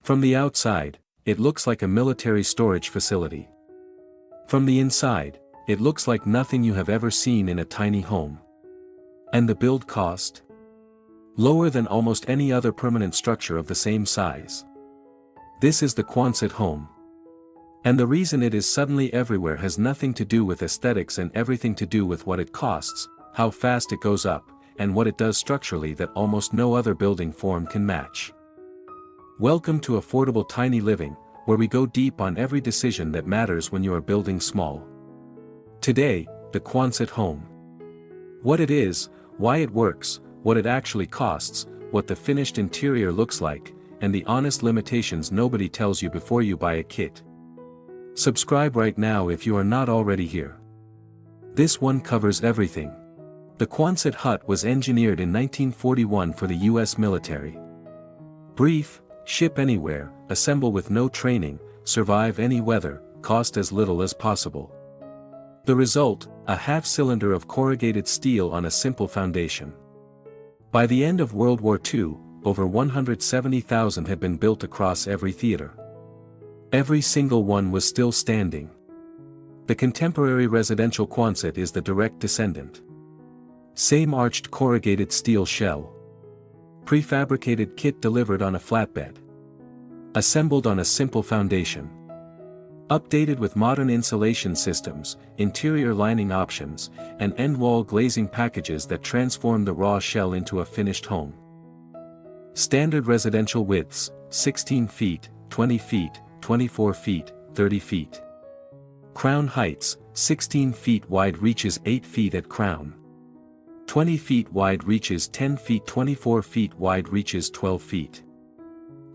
From the outside, it looks like a military storage facility. From the inside, it looks like nothing you have ever seen in a tiny home. And the build cost? Lower than almost any other permanent structure of the same size. This is the Quonset home. And the reason it is suddenly everywhere has nothing to do with aesthetics and everything to do with what it costs, how fast it goes up, and what it does structurally that almost no other building form can match. Welcome to Affordable Tiny Living, where we go deep on every decision that matters when you are building small. Today, the Quonset home. What it is, why it works, what it actually costs, what the finished interior looks like, and the honest limitations nobody tells you before you buy a kit. Subscribe right now if you are not already here. This one covers everything. The Quonset hut was engineered in 1941 for the US military. Brief, ship anywhere, assemble with no training, survive any weather, cost as little as possible. The result, a half-cylinder of corrugated steel on a simple foundation. By the end of World War II, over 170,000 had been built across every theater. Every single one was still standing. The contemporary residential Quonset is the direct descendant. Same arched corrugated steel shell. Prefabricated kit delivered on a flatbed. Assembled on a simple foundation. Updated with modern insulation systems, interior lining options, and end-wall glazing packages that transform the raw shell into a finished home. Standard residential widths, 16 feet, 20 feet, 24 feet, 30 feet. Crown heights, 16 feet wide reaches 8 feet at crown. 20 feet wide reaches 10 feet, 24 feet wide reaches 12 feet.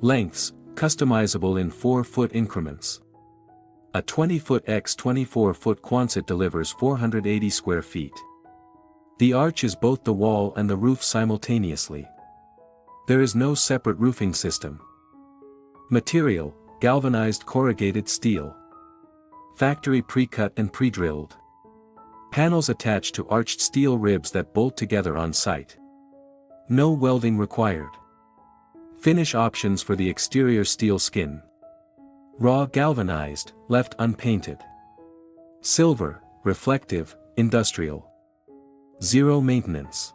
Lengths, customizable in 4-foot increments. A 20-foot x 24-foot Quonset delivers 480 square feet. The arch is both the wall and the roof simultaneously. There is no separate roofing system. Material, galvanized corrugated steel. Factory pre-cut and pre-drilled. Panels attached to arched steel ribs that bolt together on site. No welding required. Finish options for the exterior steel skin. Raw galvanized, left unpainted. Silver, reflective, industrial. Zero maintenance.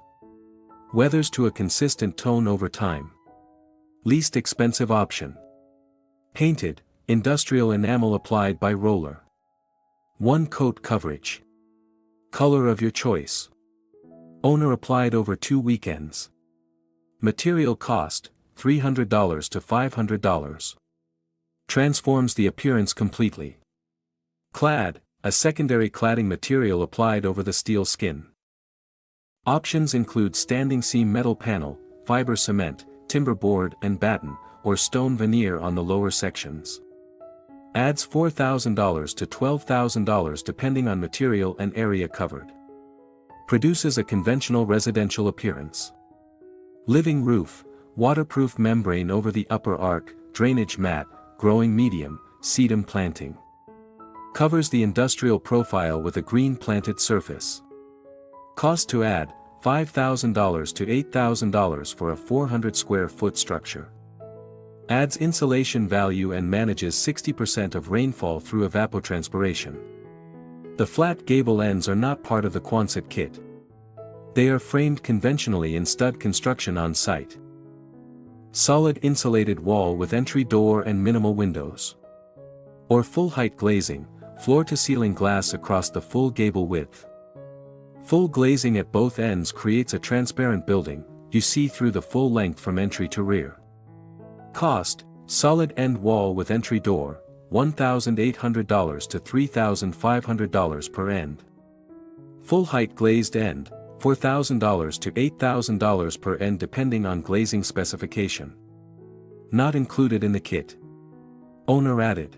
Weathers to a consistent tone over time. Least expensive option. Painted, industrial enamel applied by roller. One coat coverage. Color of your choice. Owner applied over 2 weekends. Material cost, $300 to $500. Transforms the appearance completely. Clad, a secondary cladding material applied over the steel skin. Options include standing seam metal panel, fiber cement, timber board and batten, or stone veneer on the lower sections. Adds $4,000 to $12,000 depending on material and area covered. Produces a conventional residential appearance. Living roof, waterproof membrane over the upper arc, drainage mat, growing medium, sedum planting. Covers the industrial profile with a green planted surface. Cost to add, $5,000 to $8,000 for a 400 square foot structure. Adds insulation value and manages 60% of rainfall through evapotranspiration. The flat gable ends are not part of the Quonset kit. They are framed conventionally in stud construction on site. Solid insulated wall with entry door and minimal windows. Or full height glazing, floor-to-ceiling glass across the full gable width. Full glazing at both ends creates a transparent building, you see through the full length from entry to rear. Cost, solid end wall with entry door, $1,800 to $3,500 per end. Full height glazed end, $4,000 to $8,000 per end depending on glazing specification. Not included in the kit. Owner added.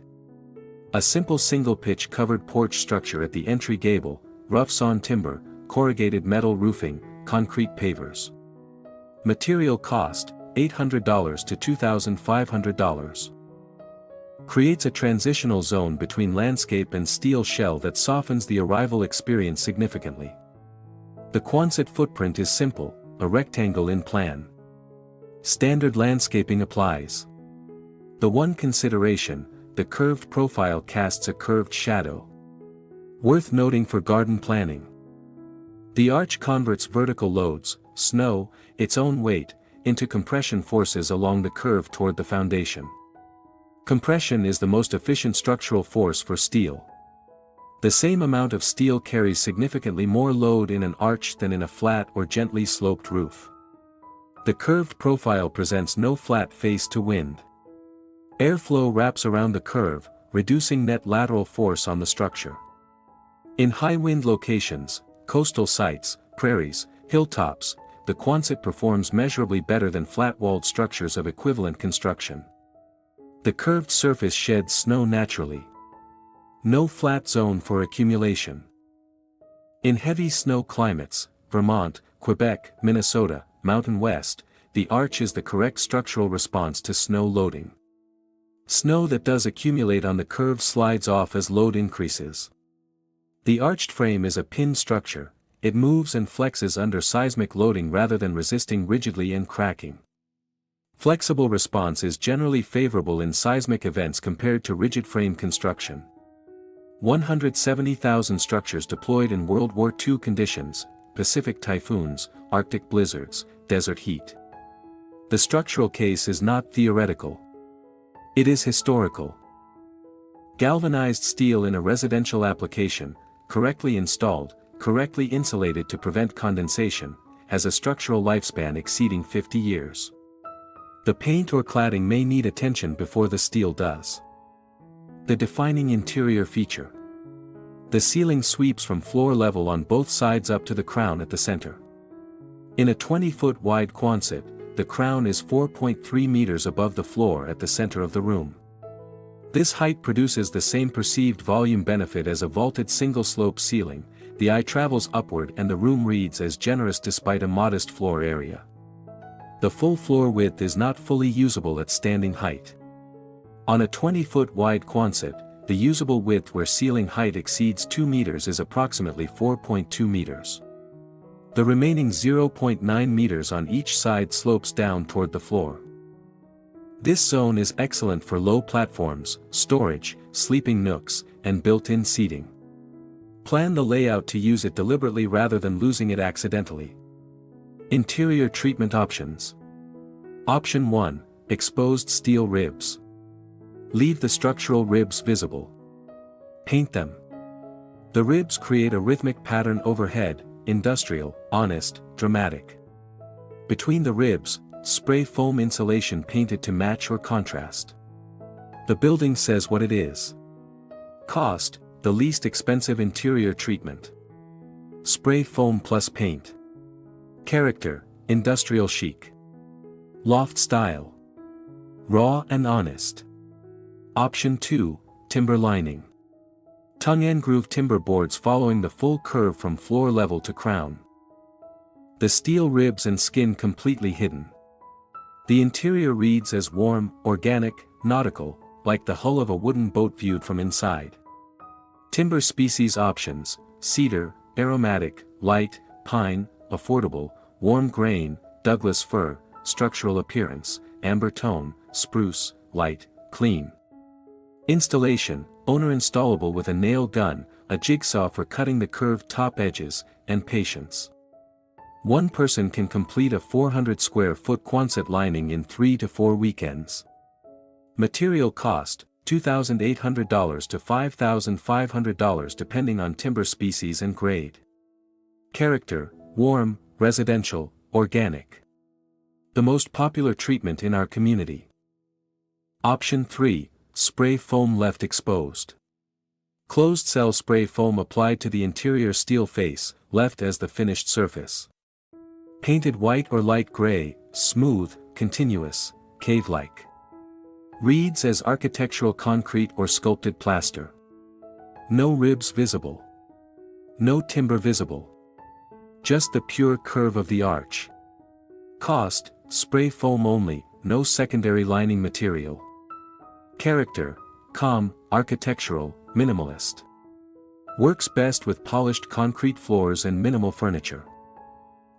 A simple single-pitch covered porch structure at the entry gable, rough sawn timber, corrugated metal roofing, concrete pavers. Material cost, $800 to $2,500. Creates a transitional zone between landscape and steel shell that softens the arrival experience significantly. The Quonset footprint is simple, a rectangle in plan. Standard landscaping applies. The one consideration, the curved profile casts a curved shadow. Worth noting for garden planning. The arch converts vertical loads, snow, its own weight, into compression forces along the curve toward the foundation. Compression is the most efficient structural force for steel. The same amount of steel carries significantly more load in an arch than in a flat or gently sloped roof. The curved profile presents no flat face to wind. Airflow wraps around the curve, reducing net lateral force on the structure. In high wind locations, coastal sites, prairies, hilltops, the Quonset performs measurably better than flat-walled structures of equivalent construction. The curved surface sheds snow naturally. No flat zone for accumulation. In heavy snow climates, Vermont, Quebec, Minnesota, Mountain West, the arch is the correct structural response to snow loading. Snow that does accumulate on the curve slides off as load increases. The arched frame is a pinned structure, it moves and flexes under seismic loading rather than resisting rigidly and cracking. Flexible response is generally favorable in seismic events compared to rigid frame construction. 170,000 structures deployed in World War II conditions, Pacific typhoons, Arctic blizzards, desert heat. The structural case is not theoretical. It is historical. Galvanized steel in a residential application, correctly installed, correctly insulated to prevent condensation, has a structural lifespan exceeding 50 years. The paint or cladding may need attention before the steel does. The defining interior feature. The ceiling sweeps from floor level on both sides up to the crown at the center. In a 20-foot wide Quonset, the crown is 4.3 meters above the floor at the center of the room. This height produces the same perceived volume benefit as a vaulted single-slope ceiling, the eye travels upward and the room reads as generous despite a modest floor area. The full floor width is not fully usable at standing height. On a 20-foot wide Quonset, the usable width where ceiling height exceeds 2 meters is approximately 4.2 meters. The remaining 0.9 meters on each side slopes down toward the floor. This zone is excellent for low platforms, storage, sleeping nooks, and built-in seating. Plan the layout to use it deliberately rather than losing it accidentally. Interior treatment options. Option 1, exposed steel ribs. Leave the structural ribs visible. Paint them. The ribs create a rhythmic pattern overhead, industrial, honest, dramatic. Between the ribs, spray foam insulation painted to match or contrast. The building says what it is. Cost, the least expensive interior treatment. Spray foam plus paint. Character, industrial chic. Loft style. Raw and honest. Option 2, timber lining. Tongue-end groove timber boards following the full curve from floor level to crown. The steel ribs and skin completely hidden. The interior reads as warm, organic, nautical, like the hull of a wooden boat viewed from inside. Timber species options, cedar, aromatic, light, pine, affordable, warm grain, Douglas fir, structural appearance, amber tone, spruce, light, clean. Installation, owner installable with a nail gun, a jigsaw for cutting the curved top edges, and patience. One person can complete a 400 square foot Quonset lining in 3 to 4 weekends. Material cost, $2,800 to $5,500 depending on timber species and grade. Character, warm, residential, organic. The most popular treatment in our community. Option 3, spray foam left exposed. Closed cell spray foam applied to the interior steel face, left as the finished surface. Painted white or light gray, smooth, continuous, cave-like. Reads as architectural concrete or sculpted plaster. No ribs visible. No timber visible. Just the pure curve of the arch. Cost, spray foam only, no secondary lining material. Character, calm, architectural, minimalist. Works best with polished concrete floors and minimal furniture.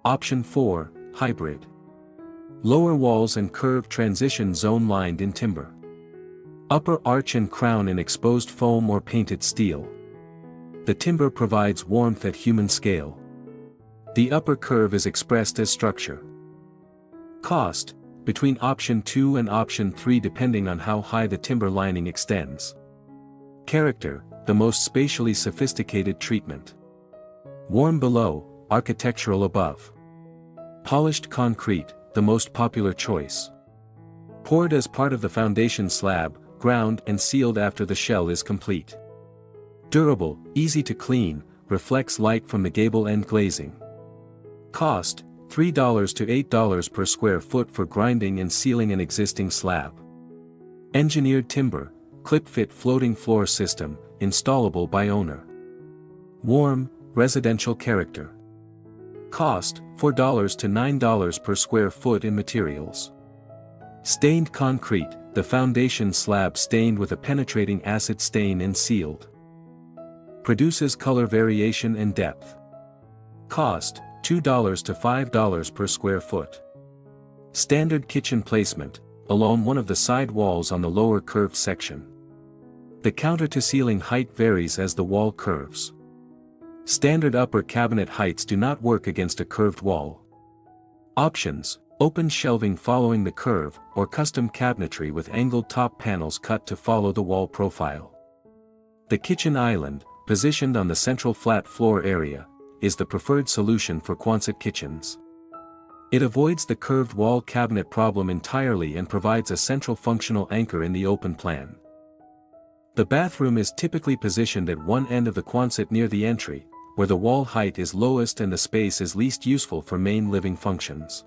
Option 4, hybrid. Lower walls and curved transition zone lined in timber. Upper arch and crown in exposed foam or painted steel. The timber provides warmth at human scale. The upper curve is expressed as structure. Cost, between option 2 and option 3 depending on how high the timber lining extends. Character, the most spatially sophisticated treatment. Warm below, architectural above. Polished concrete, the most popular choice. Poured as part of the foundation slab, ground and sealed after the shell is complete. Durable, easy to clean, reflects light from the gable end glazing. Cost, $3 to $8 per square foot for grinding and sealing an existing slab. Engineered timber, clip-fit floating floor system, installable by owner. Warm, residential character. Cost, $4 to $9 per square foot in materials. Stained concrete, the foundation slab stained with a penetrating acid stain and sealed. Produces color variation and depth. Cost, $2 to $5 per square foot. Standard kitchen placement, along one of the side walls on the lower curved section. The counter to ceiling height varies as the wall curves. Standard upper cabinet heights do not work against a curved wall. Options, open shelving following the curve, or custom cabinetry with angled top panels cut to follow the wall profile. The kitchen island, positioned on the central flat floor area, is the preferred solution for Quonset kitchens. It avoids the curved wall cabinet problem entirely and provides a central functional anchor in the open plan. The bathroom is typically positioned at one end of the Quonset near the entry, where the wall height is lowest and the space is least useful for main living functions.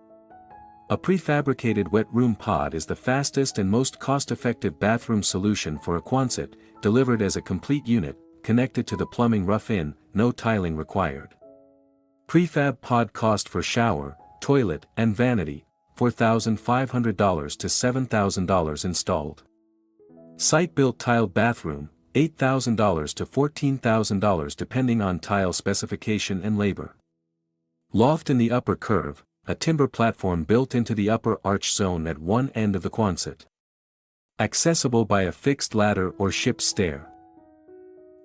A prefabricated wet room pod is the fastest and most cost-effective bathroom solution for a Quonset, delivered as a complete unit, connected to the plumbing rough-in, no tiling required. Prefab pod cost for shower, toilet, and vanity, $4,500 to $7,000 installed. Site-built tiled bathroom, $8,000 to $14,000 depending on tile specification and labor. Loft in the upper curve, a timber platform built into the upper arch zone at one end of the Quonset. Accessible by a fixed ladder or ship stair.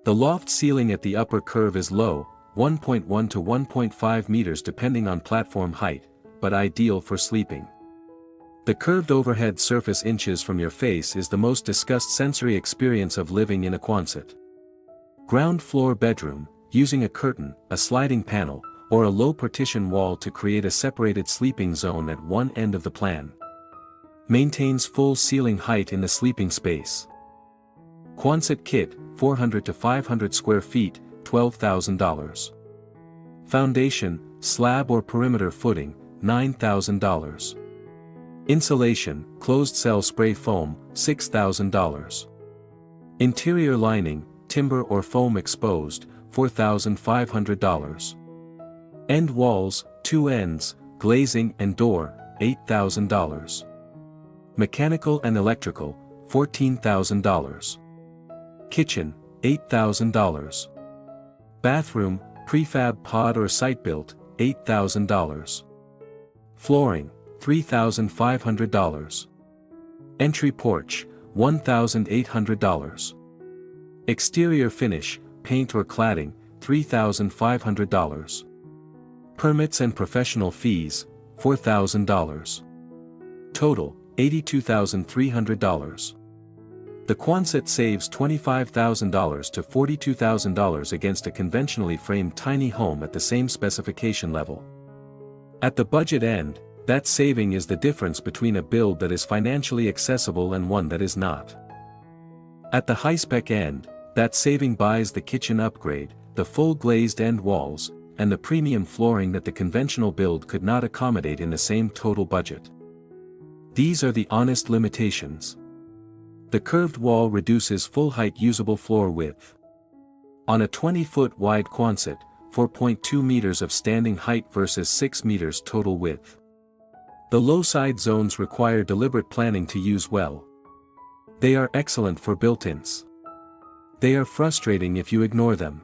The loft ceiling at the upper curve is low, 1.1 to 1.5 meters depending on platform height, but ideal for sleeping. The curved overhead surface inches from your face is the most discussed sensory experience of living in a Quonset. Ground floor bedroom, using a curtain, a sliding panel, or a low partition wall to create a separated sleeping zone at one end of the plan. Maintains full ceiling height in the sleeping space. Quonset kit, 400 to 500 square feet, $12,000. Foundation, slab or perimeter footing, $9,000. Insulation, closed cell spray foam, $6,000. Interior lining, timber or foam exposed, $4,500. End walls, two ends, glazing and door, $8,000. Mechanical and electrical, $14,000. Kitchen, $8,000. Bathroom, prefab pod or site-built, $8,000. Flooring, $3,500. Entry porch, $1,800. Exterior finish, paint or cladding, $3,500. Permits and professional fees, $4,000. Total, $82,300. The Quonset saves $25,000 to $42,000 against a conventionally framed tiny home at the same specification level. At the budget end, that saving is the difference between a build that is financially accessible and one that is not. At the high-spec end, that saving buys the kitchen upgrade, the full glazed end walls, and the premium flooring that the conventional build could not accommodate in the same total budget. These are the honest limitations. The curved wall reduces full-height usable floor width. On a 20-foot wide Quonset, 4.2 meters of standing height versus 6 meters total width. The low side zones require deliberate planning to use well. They are excellent for built-ins. They are frustrating if you ignore them.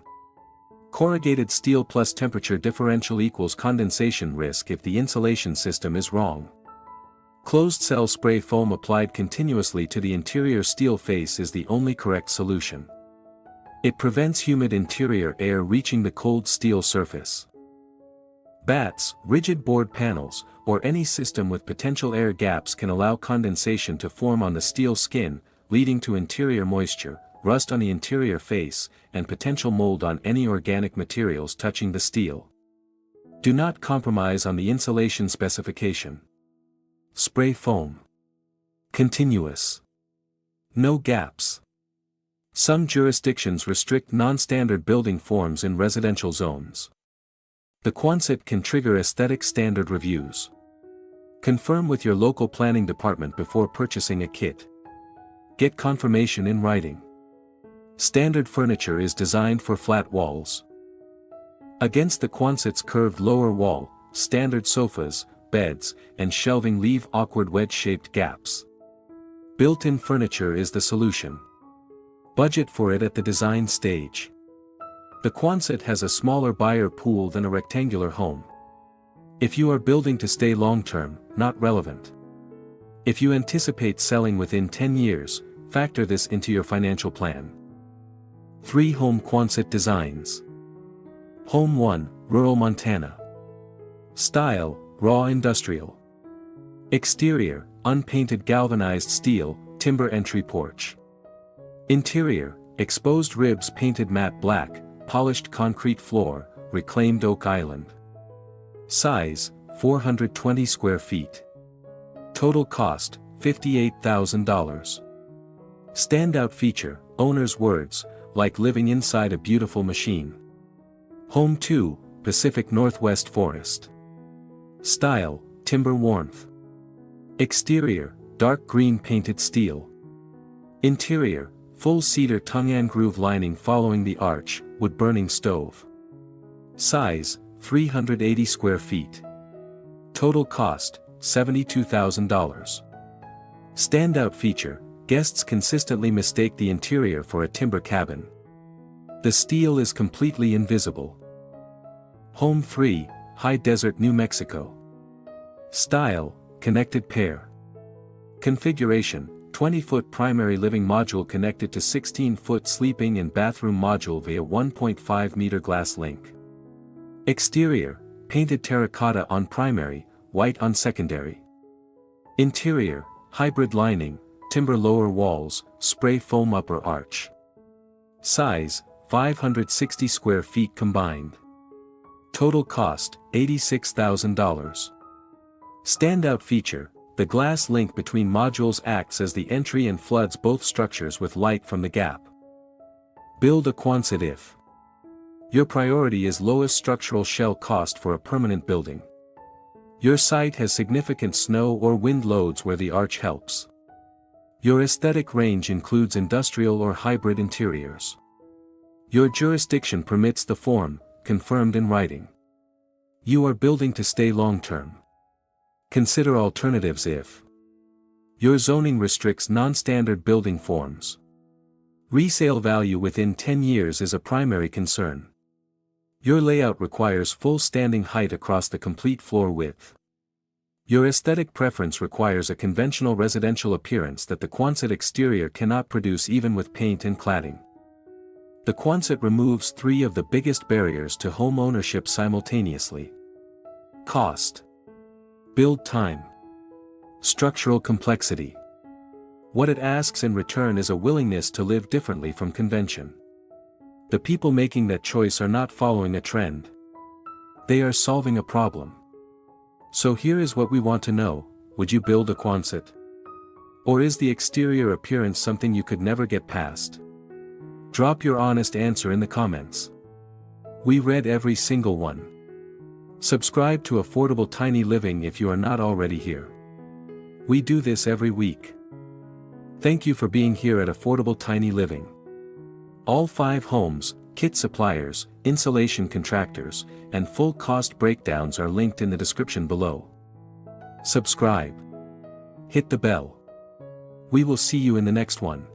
Corrugated steel plus temperature differential equals condensation risk if the insulation system is wrong. Closed-cell spray foam applied continuously to the interior steel face is the only correct solution. It prevents humid interior air reaching the cold steel surface. Bats, rigid board panels, or any system with potential air gaps can allow condensation to form on the steel skin, leading to interior moisture, rust on the interior face, and potential mold on any organic materials touching the steel. Do not compromise on the insulation specification. Spray foam. Continuous. No gaps. Some jurisdictions restrict non-standard building forms in residential zones. The Quonset can trigger aesthetic standard reviews. Confirm with your local planning department before purchasing a kit. Get confirmation in writing. Standard furniture is designed for flat walls. Against the Quonset's curved lower wall, standard sofas, beds, and shelving leave awkward wedge-shaped gaps. Built-in furniture is the solution. Budget for it at the design stage. The Quonset has a smaller buyer pool than a rectangular home. If you are building to stay long-term, not relevant. If you anticipate selling within 10 years, factor this into your financial plan. 3 Home Quonset Designs. Home 1, Rural Montana. Style, raw industrial. Exterior, unpainted galvanized steel, timber entry porch. Interior, exposed ribs painted matte black, polished concrete floor, reclaimed oak island. Size, 420 square feet. Total cost, $58,000. Standout feature, owner's words, like living inside a beautiful machine. Home 2, Pacific Northwest Forest. Style, timber warmth. Exterior, dark green painted steel. Interior, full cedar tongue-and groove lining following the arch, wood-burning stove. Size, 380 square feet. Total cost, $72,000. Standout feature, guests consistently mistake the interior for a timber cabin. The steel is completely invisible. Home 3, High Desert, New Mexico. Style, connected pair. Configuration, 20-foot primary living module connected to 16-foot sleeping and bathroom module via 1.5-meter glass link. Exterior, painted terracotta on primary, white on secondary. Interior, hybrid lining, timber lower walls, spray foam upper arch. Size, 560 square feet combined. Total cost, $86,000. Standout feature, the glass link between modules acts as the entry and floods both structures with light from the gap. Build a Quonset if your priority is lowest structural shell cost for a permanent building. Your site has significant snow or wind loads where the arch helps. Your aesthetic range includes industrial or hybrid interiors. Your jurisdiction permits the form, confirmed in writing. You are building to stay long-term. Consider alternatives if your zoning restricts non-standard building forms. Resale value within 10 years is a primary concern. Your layout requires full standing height across the complete floor width. Your aesthetic preference requires a conventional residential appearance that the Quonset exterior cannot produce even with paint and cladding. The Quonset removes 3 of the biggest barriers to home ownership simultaneously. Cost. Build time. Structural complexity. What it asks in return is a willingness to live differently from convention. The people making that choice are not following a trend. They are solving a problem. So here is what we want to know: would you build a Quonset? Or is the exterior appearance something you could never get past? Drop your honest answer in the comments. We read every single one. Subscribe to Affordable Tiny Living if you are not already here. We do this every week. Thank you for being here at Affordable Tiny Living. All 5 homes, kit suppliers, insulation contractors, and full cost breakdowns are linked in the description below. Subscribe. Hit the bell. We will see you in the next one.